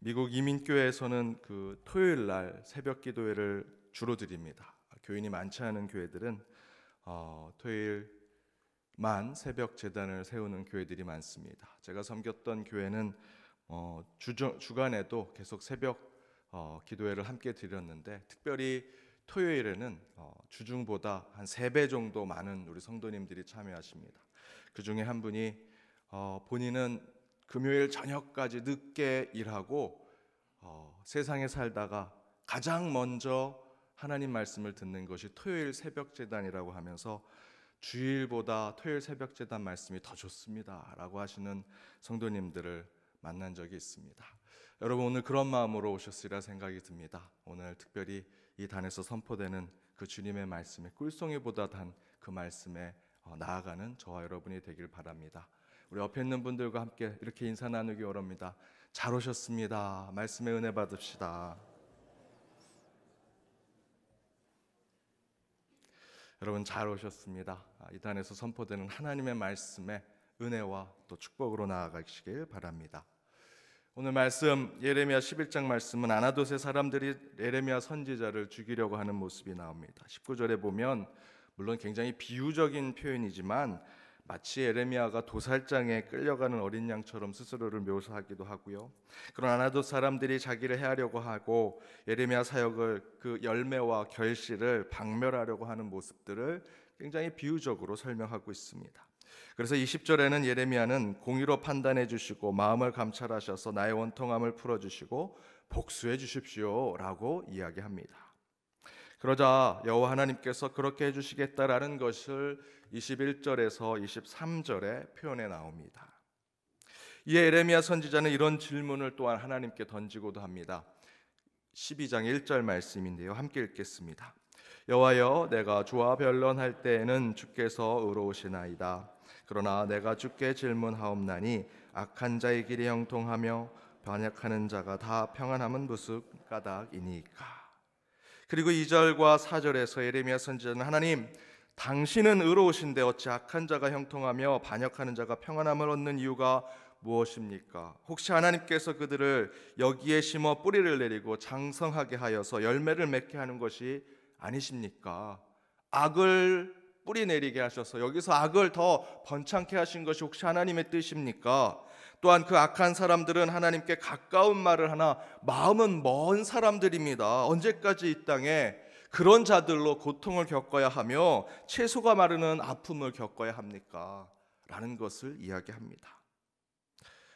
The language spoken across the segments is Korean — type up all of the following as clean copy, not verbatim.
미국 이민교회에서는 그 토요일 날 새벽 기도회를 주로 드립니다. 교인이 많지 않은 교회들은 토요일만 새벽 제단을 세우는 교회들이 많습니다. 제가 섬겼던 교회는 주간에도 계속 새벽 기도회를 함께 드렸는데, 특별히 토요일에는 주중보다 한 3배 정도 많은 우리 성도님들이 참여하십니다. 그 중에 한 분이 본인은 금요일 저녁까지 늦게 일하고 세상에 살다가 가장 먼저 하나님 말씀을 듣는 것이 토요일 새벽 제단이라고 하면서 주일보다 토요일 새벽 제단 말씀이 더 좋습니다 라고 하시는 성도님들을 만난 적이 있습니다. 여러분, 오늘 그런 마음으로 오셨으리라 생각이 듭니다. 오늘 특별히 이 단에서 선포되는 그 주님의 말씀에, 꿀송이보다 단 그 말씀에 나아가는 저와 여러분이 되길 바랍니다. 우리 옆에 있는 분들과 함께 이렇게 인사 나누기 원합니다. 잘 오셨습니다. 말씀의 은혜 받읍시다. 여러분, 잘 오셨습니다. 이 단에서 선포되는 하나님의 말씀에 은혜와 또 축복으로 나아가시길 바랍니다. 오늘 말씀, 예레미야 11장 말씀은 아나돗의 사람들이 예레미야 선지자를 죽이려고 하는 모습이 나옵니다. 19절에 보면 물론 굉장히 비유적인 표현이지만 마치 예레미야가 도살장에 끌려가는 어린 양처럼 스스로를 묘사하기도 하고요. 그런 아나돗 사람들이 자기를 해하려고 하고 예레미야 사역을, 그 열매와 결실을 박멸하려고 하는 모습들을 굉장히 비유적으로 설명하고 있습니다. 그래서 20절에는 예레미야는 공의로 판단해 주시고 마음을 감찰하셔서 나의 원통함을 풀어주시고 복수해 주십시오 라고 이야기합니다. 그러자 여호와 하나님께서 그렇게 해주시겠다라는 것을 21절에서 23절에 표현해 나옵니다. 이에 예레미야 선지자는 이런 질문을 또한 하나님께 던지고도 합니다. 12장 1절 말씀인데요, 함께 읽겠습니다. 여호와여, 내가 주와 변론할 때에는 주께서 의로우시나이다. 그러나 내가 주께 질문하옵나니 악한 자의 길이 형통하며 반역하는 자가 다 평안함은 무슨 까닭이니까. 그리고 2절과 4절에서 예레미야 선지자는 하나님, 당신은 의로우신데 어찌 악한 자가 형통하며 반역하는 자가 평안함을 얻는 이유가 무엇입니까? 혹시 하나님께서 그들을 여기에 심어 뿌리를 내리고 장성하게 하여서 열매를 맺게 하는 것이 아니십니까? 악을 뿌리 내리게 하셔서 여기서 악을 더 번창케 하신 것이 혹시 하나님의 뜻입니까? 또한 그 악한 사람들은 하나님께 가까운 말을 하나 마음은 먼 사람들입니다. 언제까지 이 땅에 그런 자들로 고통을 겪어야 하며 채소가 마르는 아픔을 겪어야 합니까? 라는 것을 이야기합니다.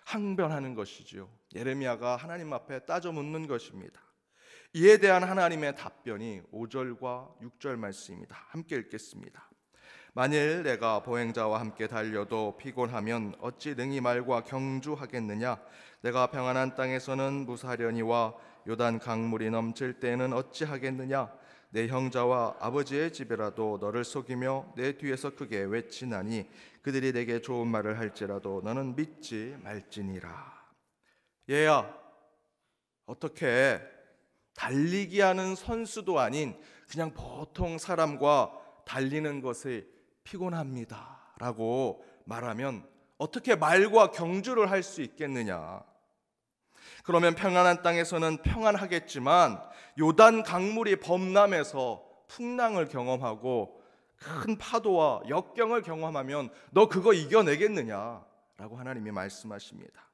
항변하는 것이지요. 예레미야가 하나님 앞에 따져 묻는 것입니다. 이에 대한 하나님의 답변이 5절과 6절 말씀입니다. 함께 읽겠습니다. 만일 내가 보행자와 함께 달려도 피곤하면 어찌 능히 말과 경주하겠느냐? 내가 평안한 땅에서는 무사려니와 요단 강물이 넘칠 때에는 어찌하겠느냐? 내 형제와 아버지의 집에라도 너를 속이며 내 뒤에서 크게 외치나니 그들이 내게 좋은 말을 할지라도 너는 믿지 말지니라. 얘야, 어떻게 달리기 하는 선수도 아닌 그냥 보통 사람과 달리는 것이 피곤합니다 라고 말하면 어떻게 말과 경주를 할 수 있겠느냐? 그러면 평안한 땅에서는 평안하겠지만 요단 강물이 범람해서 풍랑을 경험하고 큰 파도와 역경을 경험하면 너 그거 이겨내겠느냐? 라고 하나님이 말씀하십니다.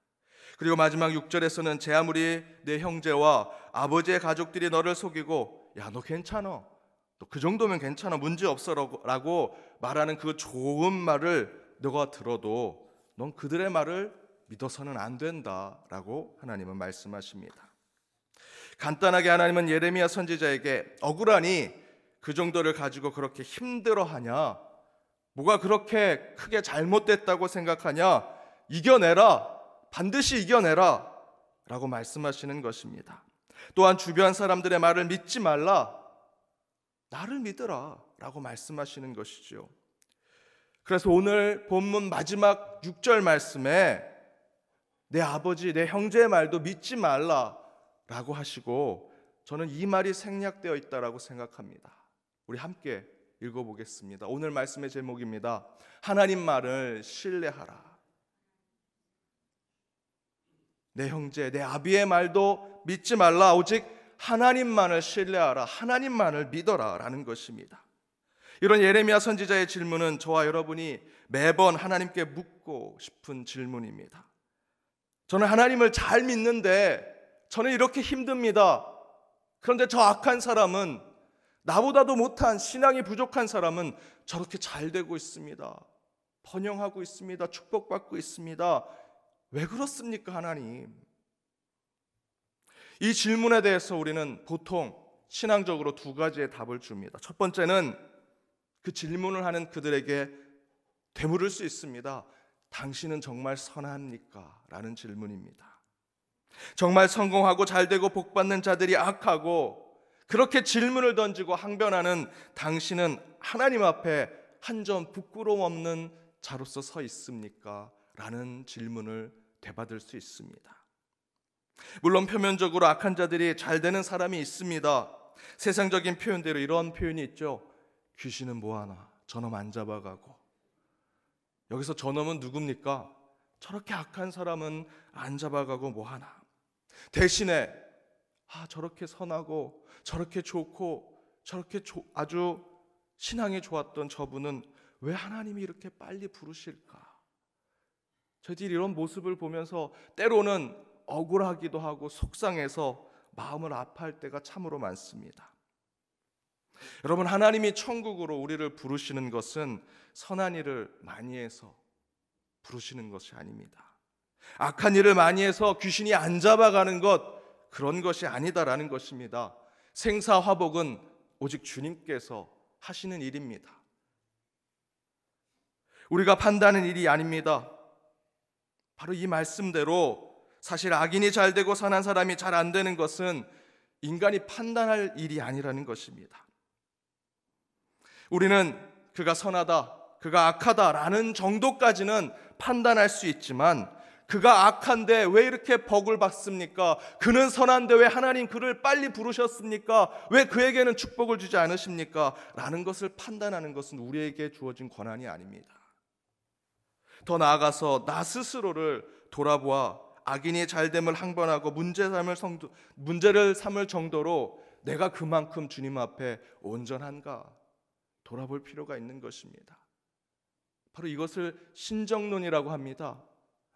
그리고 마지막 6절에서는 제 아무리 내 형제와 아버지의 가족들이 너를 속이고 야, 너 괜찮아, 너 그 정도면 괜찮아, 문제 없어 라고 말하는 그 좋은 말을 너가 들어도 넌 그들의 말을 믿어서는 안 된다 라고 하나님은 말씀하십니다. 간단하게 하나님은 예레미야 선지자에게 억울하니 그 정도를 가지고 그렇게 힘들어하냐? 뭐가 그렇게 크게 잘못됐다고 생각하냐? 이겨내라, 반드시 이겨내라 라고 말씀하시는 것입니다. 또한 주변 사람들의 말을 믿지 말라, 나를 믿으라 라고 말씀하시는 것이죠. 그래서 오늘 본문 마지막 6절 말씀에 내 아버지, 내 형제의 말도 믿지 말라 라고 하시고, 저는 이 말이 생략되어 있다라고 생각합니다. 우리 함께 읽어보겠습니다. 오늘 말씀의 제목입니다. 하나님 말을 신뢰하라. 내 형제, 내 아비의 말도 믿지 말라. 오직 하나님만을 신뢰하라. 하나님만을 믿어라 라는 것입니다. 이런 예레미야 선지자의 질문은 저와 여러분이 매번 하나님께 묻고 싶은 질문입니다. 저는 하나님을 잘 믿는데 저는 이렇게 힘듭니다. 그런데 저 악한 사람은, 나보다도 못한, 신앙이 부족한 사람은 저렇게 잘 되고 있습니다. 번영하고 있습니다. 축복받고 있습니다. 왜 그렇습니까, 하나님? 이 질문에 대해서 우리는 보통 신앙적으로 두 가지의 답을 줍니다. 첫 번째는 그 질문을 하는 그들에게 되물을 수 있습니다. 당신은 정말 선합니까? 라는 질문입니다. 정말 성공하고 잘되고 복받는 자들이 악하고 그렇게 질문을 던지고 항변하는 당신은 하나님 앞에 한 점 부끄러움 없는 자로서 서 있습니까? 라는 질문을 되받을 수 있습니다. 물론 표면적으로 악한 자들이 잘 되는 사람이 있습니다. 세상적인 표현대로 이런 표현이 있죠. 귀신은 뭐하나 저놈 안 잡아가고. 여기서 저놈은 누굽니까? 저렇게 악한 사람은 안 잡아가고 뭐하나. 대신에 저렇게 선하고 저렇게 좋고 저렇게 아주 신앙이 좋았던 저분은 왜 하나님이 이렇게 빨리 부르실까? 저희들이 이런 모습을 보면서 때로는 억울하기도 하고 속상해서 마음을 아파할 때가 참으로 많습니다. 여러분, 하나님이 천국으로 우리를 부르시는 것은 선한 일을 많이 해서 부르시는 것이 아닙니다. 악한 일을 많이 해서 귀신이 안 잡아가는 것, 그런 것이 아니다라는 것입니다. 생사화복은 오직 주님께서 하시는 일입니다. 우리가 판단하는 일이 아닙니다. 바로 이 말씀대로 사실 악인이 잘 되고 선한 사람이 잘 안 되는 것은 인간이 판단할 일이 아니라는 것입니다. 우리는 그가 선하다, 그가 악하다라는 정도까지는 판단할 수 있지만 그가 악한데 왜 이렇게 복을 받습니까? 그는 선한데 왜 하나님 그를 빨리 부르셨습니까? 왜 그에게는 축복을 주지 않으십니까? 라는 것을 판단하는 것은 우리에게 주어진 권한이 아닙니다. 더 나아가서 나 스스로를 돌아보아 악인이 잘됨을 항변하고 문제를 삼을 정도로 내가 그만큼 주님 앞에 온전한가 돌아볼 필요가 있는 것입니다. 바로 이것을 신정론이라고 합니다.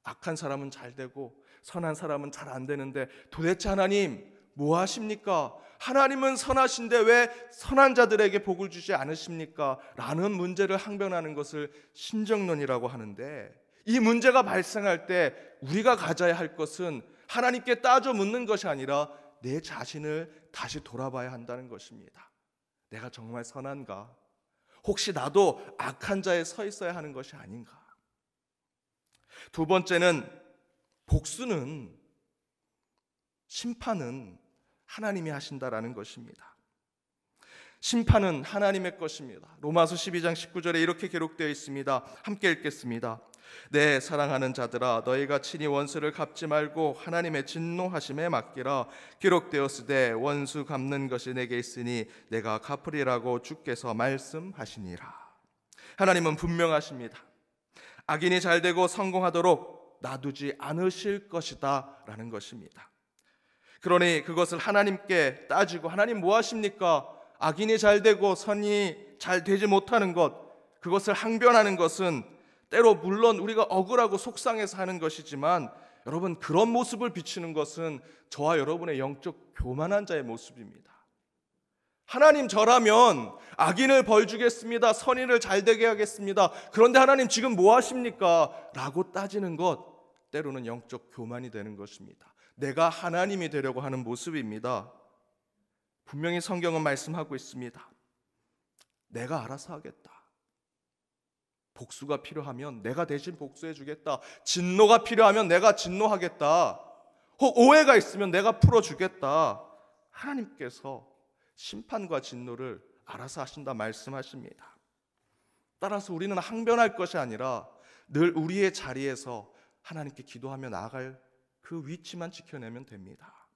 악한 사람은 잘 되고 선한 사람은 잘 안 되는데 도대체 하나님 뭐 하십니까? 하나님은 선하신데 왜 선한 자들에게 복을 주지 않으십니까? 라는 문제를 항변하는 것을 신정론이라고 하는데, 이 문제가 발생할 때 우리가 가져야 할 것은 하나님께 따져 묻는 것이 아니라 내 자신을 다시 돌아봐야 한다는 것입니다. 내가 정말 선한가? 혹시 나도 악한 자에 서 있어야 하는 것이 아닌가? 두 번째는 복수는, 심판은 하나님이 하신다라는 것입니다. 심판은 하나님의 것입니다. 로마서 12장 19절에 이렇게 기록되어 있습니다. 함께 읽겠습니다. 내 사랑하는 자들아, 너희가 친히 원수를 갚지 말고 하나님의 진노하심에 맡기라. 기록되었으되 원수 갚는 것이 내게 있으니 내가 갚으리라고 주께서 말씀하시니라. 하나님은 분명하십니다. 악인이 잘되고 성공하도록 놔두지 않으실 것이다 라는 것입니다. 그러니 그것을 하나님께 따지고 하나님 뭐 하십니까? 악인이 잘되고 선이 잘 되지 못하는 것, 그것을 항변하는 것은 때로 물론 우리가 억울하고 속상해서 하는 것이지만, 여러분, 그런 모습을 비추는 것은 저와 여러분의 영적 교만한 자의 모습입니다. 하나님, 저라면 악인을 벌 주겠습니다. 선인을 잘 되게 하겠습니다. 그런데 하나님 지금 뭐 하십니까? 라고 따지는 것, 때로는 영적 교만이 되는 것입니다. 내가 하나님이 되려고 하는 모습입니다. 분명히 성경은 말씀하고 있습니다. 내가 알아서 하겠다. 복수가 필요하면 내가 대신 복수해 주겠다. 진노가 필요하면 내가 진노하겠다. 혹 오해가 있으면 내가 풀어주겠다. 하나님께서 심판과 진노를 알아서 하신다 말씀하십니다. 따라서 우리는 항변할 것이 아니라 늘 우리의 자리에서 하나님께 기도하며 나아갈 그 위치만 지켜내면 됩니다.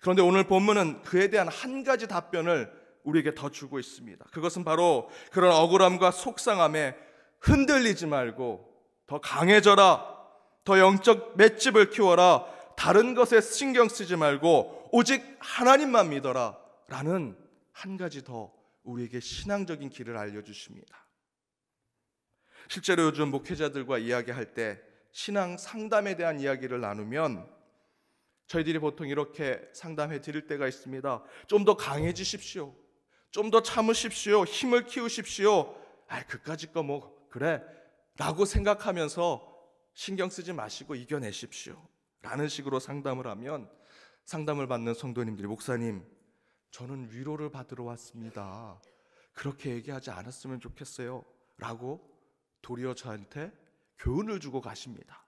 그런데 오늘 본문은 그에 대한 한 가지 답변을 우리에게 더 주고 있습니다. 그것은 바로 그런 억울함과 속상함에 흔들리지 말고 더 강해져라, 더 영적 맷집을 키워라, 다른 것에 신경 쓰지 말고 오직 하나님만 믿어라 라는 한 가지 더 우리에게 신앙적인 길을 알려주십니다. 실제로 요즘 목회자들과 이야기할 때 신앙 상담에 대한 이야기를 나누면 저희들이 보통 이렇게 상담해 드릴 때가 있습니다. 좀 더 강해지십시오. 좀 더 참으십시오. 힘을 키우십시오. 그까짓 거 뭐 그래 라고 생각하면서 신경 쓰지 마시고 이겨내십시오 라는 식으로 상담을 하면 상담을 받는 성도님들이 목사님, 저는 위로를 받으러 왔습니다. 그렇게 얘기하지 않았으면 좋겠어요 라고 도리어 저한테 교훈을 주고 가십니다.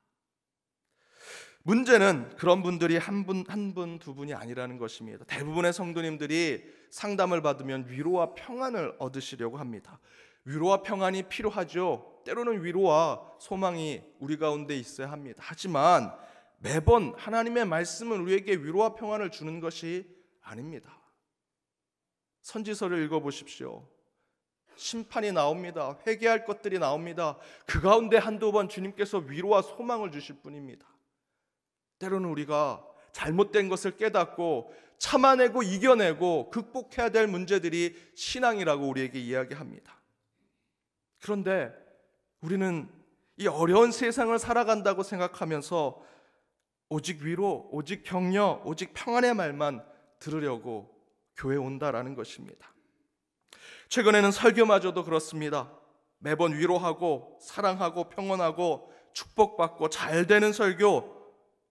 문제는 그런 분들이 한 분, 두 분이 아니라는 것입니다. 대부분의 성도님들이 상담을 받으면 위로와 평안을 얻으시려고 합니다. 위로와 평안이 필요하죠. 때로는 위로와 소망이 우리 가운데 있어야 합니다. 하지만 매번 하나님의 말씀은 우리에게 위로와 평안을 주는 것이 아닙니다. 선지서를 읽어보십시오. 심판이 나옵니다. 회개할 것들이 나옵니다. 그 가운데 한두 번 주님께서 위로와 소망을 주실 뿐입니다. 때로는 우리가 잘못된 것을 깨닫고 참아내고 이겨내고 극복해야 될 문제들이 신앙이라고 우리에게 이야기합니다. 그런데 우리는 이 어려운 세상을 살아간다고 생각하면서 오직 위로, 오직 격려, 오직 평안의 말만 들으려고 교회에 온다라는 것입니다. 최근에는 설교마저도 그렇습니다. 매번 위로하고 사랑하고 평안하고 축복받고 잘되는 설교,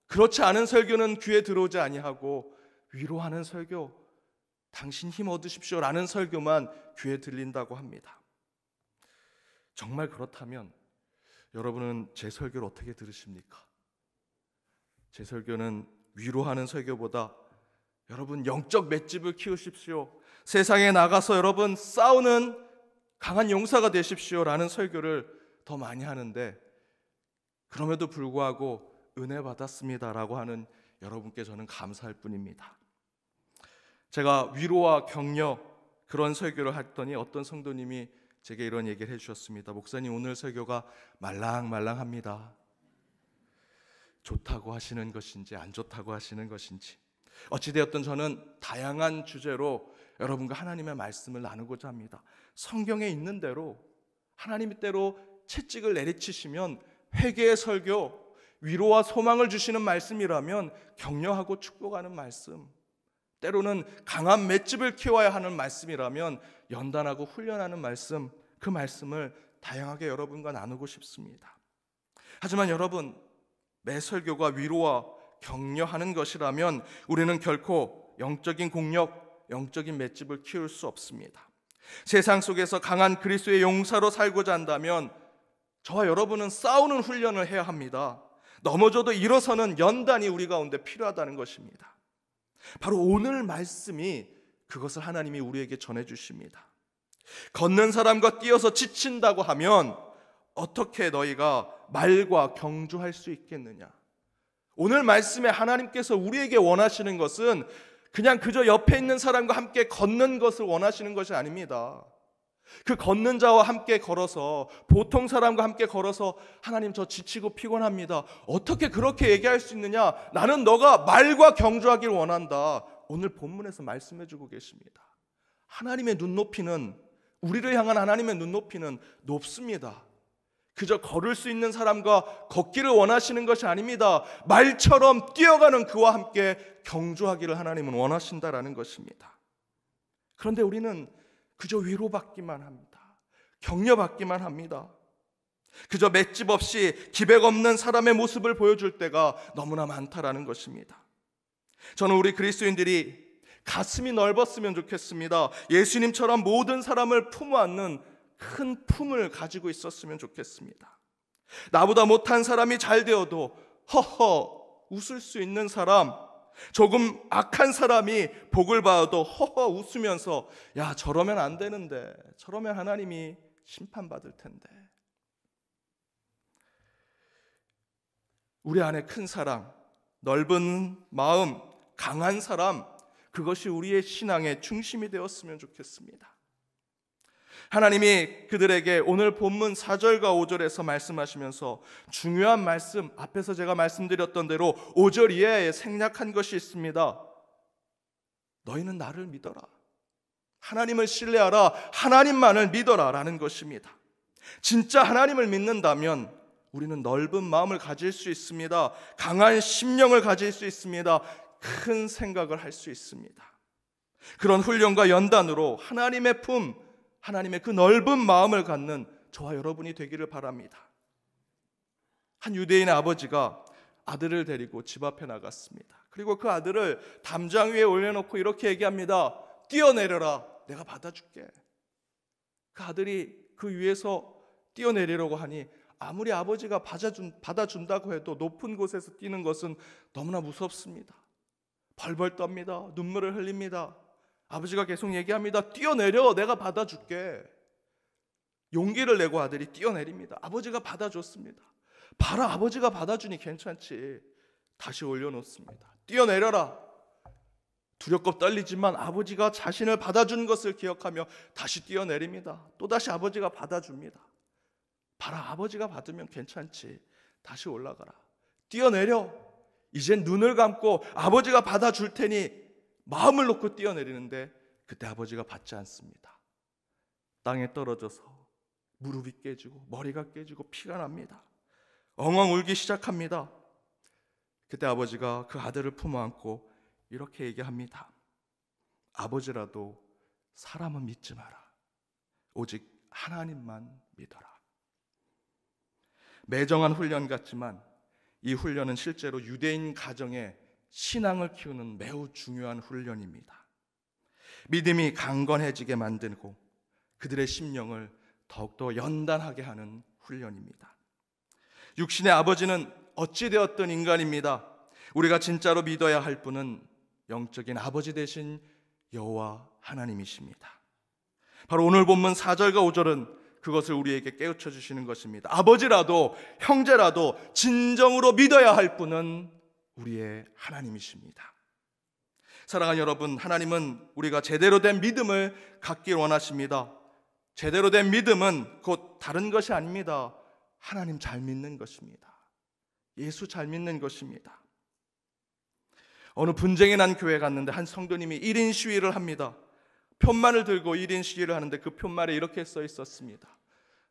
그렇지 않은 설교는 귀에 들어오지 아니하고 위로하는 설교, 당신 힘 얻으십시오 라는 설교만 귀에 들린다고 합니다. 정말 그렇다면 여러분은 제 설교를 어떻게 들으십니까? 제 설교는 위로하는 설교보다 여러분 영적 맷집을 키우십시오, 세상에 나가서 여러분 싸우는 강한 용사가 되십시오 라는 설교를 더 많이 하는데, 그럼에도 불구하고 은혜 받았습니다 라고 하는 여러분께 저는 감사할 뿐입니다. 제가 위로와 격려 그런 설교를 했더니 어떤 성도님이 제게 이런 얘기를 해주셨습니다. 목사님, 오늘 설교가 말랑말랑합니다. 좋다고 하시는 것인지 안 좋다고 하시는 것인지, 어찌되었든 저는 다양한 주제로 여러분과 하나님의 말씀을 나누고자 합니다. 성경에 있는 대로 하나님의 대로 채찍을 내리치시면 회개의 설교, 위로와 소망을 주시는 말씀이라면 격려하고 축복하는 말씀, 때로는 강한 맷집을 키워야 하는 말씀이라면 연단하고 훈련하는 말씀, 그 말씀을 다양하게 여러분과 나누고 싶습니다. 하지만 여러분, 매 설교가 위로와 격려하는 것이라면 우리는 결코 영적인 공력, 영적인 맷집을 키울 수 없습니다. 세상 속에서 강한 그리스도의 용사로 살고자 한다면 저와 여러분은 싸우는 훈련을 해야 합니다. 넘어져도 일어서는 연단이 우리 가운데 필요하다는 것입니다. 바로 오늘 말씀이 그것을 하나님이 우리에게 전해주십니다. 걷는 사람과 뛰어서 지친다고 하면 어떻게 너희가 말과 경주할 수 있겠느냐? 오늘 말씀에 하나님께서 우리에게 원하시는 것은 그냥 그저 옆에 있는 사람과 함께 걷는 것을 원하시는 것이 아닙니다. 그 걷는 자와 함께 걸어서, 보통 사람과 함께 걸어서 하나님, 저 지치고 피곤합니다. 어떻게 그렇게 얘기할 수 있느냐? 나는 너가 말과 경주하길 원한다. 오늘 본문에서 말씀해주고 계십니다. 하나님의 눈높이는, 우리를 향한 하나님의 눈높이는 높습니다. 그저 걸을 수 있는 사람과 걷기를 원하시는 것이 아닙니다. 말처럼 뛰어가는 그와 함께 경주하기를 하나님은 원하신다라는 것입니다. 그런데 우리는 그저 위로받기만 합니다. 격려받기만 합니다. 그저 맷집 없이 기백 없는 사람의 모습을 보여줄 때가 너무나 많다라는 것입니다. 저는 우리 그리스도인들이 가슴이 넓었으면 좋겠습니다. 예수님처럼 모든 사람을 품어 안는 큰 품을 가지고 있었으면 좋겠습니다. 나보다 못한 사람이 잘 되어도 허허 웃을 수 있는 사람, 조금 악한 사람이 복을 받아도 허허 웃으면서 야, 저러면 안 되는데, 저러면 하나님이 심판받을 텐데. 우리 안에 큰 사랑, 넓은 마음, 강한 사람, 그것이 우리의 신앙의 중심이 되었으면 좋겠습니다. 하나님이 그들에게 오늘 본문 4절과 5절에서 말씀하시면서 중요한 말씀, 앞에서 제가 말씀드렸던 대로 5절 이하에 생략한 것이 있습니다. 너희는 나를 믿어라. 하나님을 신뢰하라. 하나님만을 믿어라 라는 것입니다. 진짜 하나님을 믿는다면 우리는 넓은 마음을 가질 수 있습니다. 강한 심령을 가질 수 있습니다. 큰 생각을 할 수 있습니다. 그런 훈련과 연단으로 하나님의 품, 하나님의 그 넓은 마음을 갖는 저와 여러분이 되기를 바랍니다. 한 유대인의 아버지가 아들을 데리고 집 앞에 나갔습니다. 그리고 그 아들을 담장 위에 올려놓고 이렇게 얘기합니다. 뛰어내려라. 내가 받아줄게. 그 아들이 그 위에서 뛰어내리려고 하니 아무리 아버지가 받아준다고 해도 높은 곳에서 뛰는 것은 너무나 무섭습니다. 벌벌 떱니다. 눈물을 흘립니다. 아버지가 계속 얘기합니다. 뛰어내려. 내가 받아줄게. 용기를 내고 아들이 뛰어내립니다. 아버지가 받아줬습니다. 봐라, 아버지가 받아주니 괜찮지. 다시 올려놓습니다. 뛰어내려라. 두렵고 떨리지만 아버지가 자신을 받아준 것을 기억하며 다시 뛰어내립니다. 또다시 아버지가 받아줍니다. 봐라, 아버지가 받으면 괜찮지. 다시 올라가라. 뛰어내려. 이젠 눈을 감고 아버지가 받아줄 테니 마음을 놓고 뛰어내리는데 그때 아버지가 받지 않습니다. 땅에 떨어져서 무릎이 깨지고 머리가 깨지고 피가 납니다. 엉엉 울기 시작합니다. 그때 아버지가 그 아들을 품어 안고 이렇게 얘기합니다. 아버지라도 사람은 믿지 마라. 오직 하나님만 믿어라. 매정한 훈련 같지만 이 훈련은 실제로 유대인 가정에 신앙을 키우는 매우 중요한 훈련입니다. 믿음이 강건해지게 만들고 그들의 심령을 더욱더 연단하게 하는 훈련입니다. 육신의 아버지는 어찌되었던 인간입니다. 우리가 진짜로 믿어야 할 분은 영적인 아버지 되신 여호와 하나님이십니다. 바로 오늘 본문 4절과 5절은 그것을 우리에게 깨우쳐 주시는 것입니다. 아버지라도 형제라도 진정으로 믿어야 할 분은 우리의 하나님이십니다. 사랑하는 여러분, 하나님은 우리가 제대로 된 믿음을 갖길 원하십니다. 제대로 된 믿음은 곧 다른 것이 아닙니다. 하나님 잘 믿는 것입니다. 예수 잘 믿는 것입니다. 어느 분쟁이 난 교회 갔는데 한 성도님이 1인 시위를 합니다. 편말을 들고 1인 시위를 하는데 그 편말에 이렇게 써 있었습니다.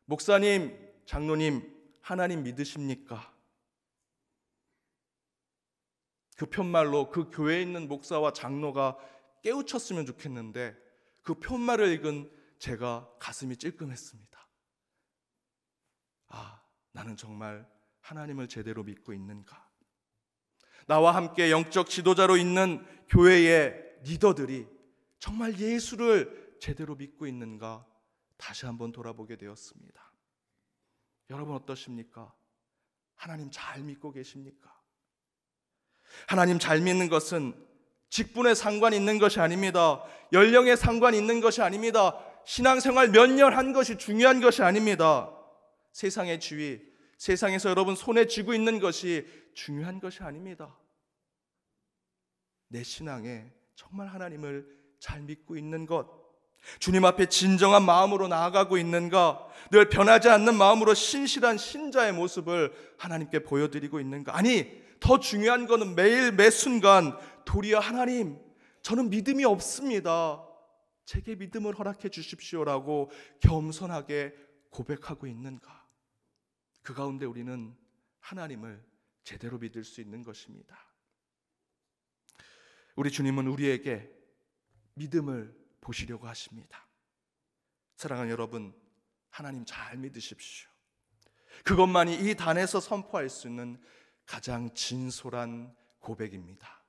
목사님, 장로님, 하나님 믿으십니까? 그 편말로 그 교회에 있는 목사와 장로가 깨우쳤으면 좋겠는데 그 편말을 읽은 제가 가슴이 찔끔했습니다. 아, 나는 정말 하나님을 제대로 믿고 있는가? 나와 함께 영적 지도자로 있는 교회의 리더들이 정말 예수를 제대로 믿고 있는가? 다시 한번 돌아보게 되었습니다. 여러분 어떠십니까? 하나님 잘 믿고 계십니까? 하나님 잘 믿는 것은 직분에 상관 있는 것이 아닙니다. 연령에 상관 있는 것이 아닙니다. 신앙생활 몇 년 한 것이 중요한 것이 아닙니다. 세상의 지위, 세상에서 여러분 손에 쥐고 있는 것이 중요한 것이 아닙니다. 내 신앙에 정말 하나님을 잘 믿고 있는 것, 주님 앞에 진정한 마음으로 나아가고 있는가, 늘 변하지 않는 마음으로 신실한 신자의 모습을 하나님께 보여드리고 있는가. 아니, 더 중요한 것은 매일 매 순간 도리어 하나님, 저는 믿음이 없습니다. 제게 믿음을 허락해 주십시오라고 겸손하게 고백하고 있는가. 그 가운데 우리는 하나님을 제대로 믿을 수 있는 것입니다. 우리 주님은 우리에게 믿음을 보시려고 하십니다. 사랑하는 여러분, 하나님 잘 믿으십시오. 그것만이 이 단에서 선포할 수 있는 가장 진솔한 고백입니다.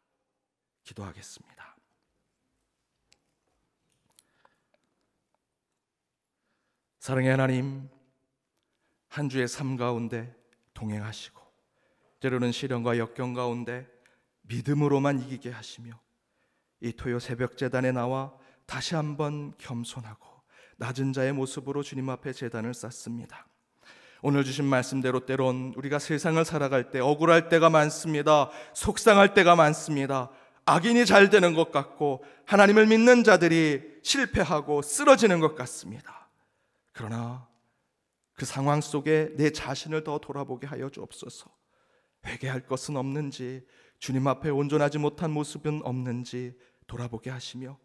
기도하겠습니다. 사랑의 하나님, 한 주의 삶 가운데 동행하시고 때로는 시련과 역경 가운데 믿음으로만 이기게 하시며 이 토요 새벽 제단에 나와 다시 한번 겸손하고 낮은 자의 모습으로 주님 앞에 제단을 쌓습니다. 오늘 주신 말씀대로 때론 우리가 세상을 살아갈 때 억울할 때가 많습니다. 속상할 때가 많습니다. 악인이 잘 되는 것 같고 하나님을 믿는 자들이 실패하고 쓰러지는 것 같습니다. 그러나 그 상황 속에 내 자신을 더 돌아보게 하여 주옵소서. 회개할 것은 없는지, 주님 앞에 온전하지 못한 모습은 없는지 돌아보게 하시며,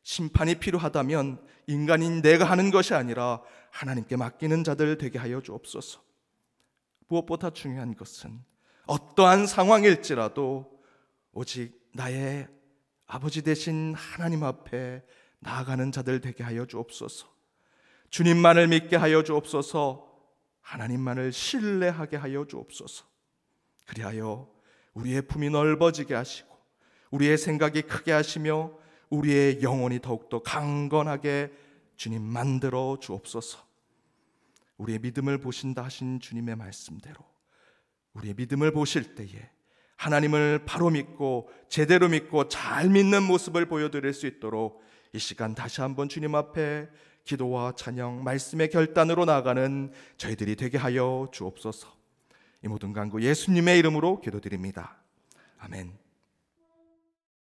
심판이 필요하다면 인간인 내가 하는 것이 아니라 하나님께 맡기는 자들 되게 하여 주옵소서. 무엇보다 중요한 것은 어떠한 상황일지라도 오직 나의 아버지 되신 하나님 앞에 나아가는 자들 되게 하여 주옵소서. 주님만을 믿게 하여 주옵소서. 하나님만을 신뢰하게 하여 주옵소서. 그리하여 우리의 품이 넓어지게 하시고 우리의 생각이 크게 하시며 우리의 영혼이 더욱더 강건하게 주님 만들어 주옵소서. 우리의 믿음을 보신다 하신 주님의 말씀대로 우리의 믿음을 보실 때에 하나님을 바로 믿고 제대로 믿고 잘 믿는 모습을 보여드릴 수 있도록 이 시간 다시 한번 주님 앞에 기도와 찬양, 말씀의 결단으로 나아가는 저희들이 되게 하여 주옵소서. 이 모든 간구 예수님의 이름으로 기도드립니다. 아멘.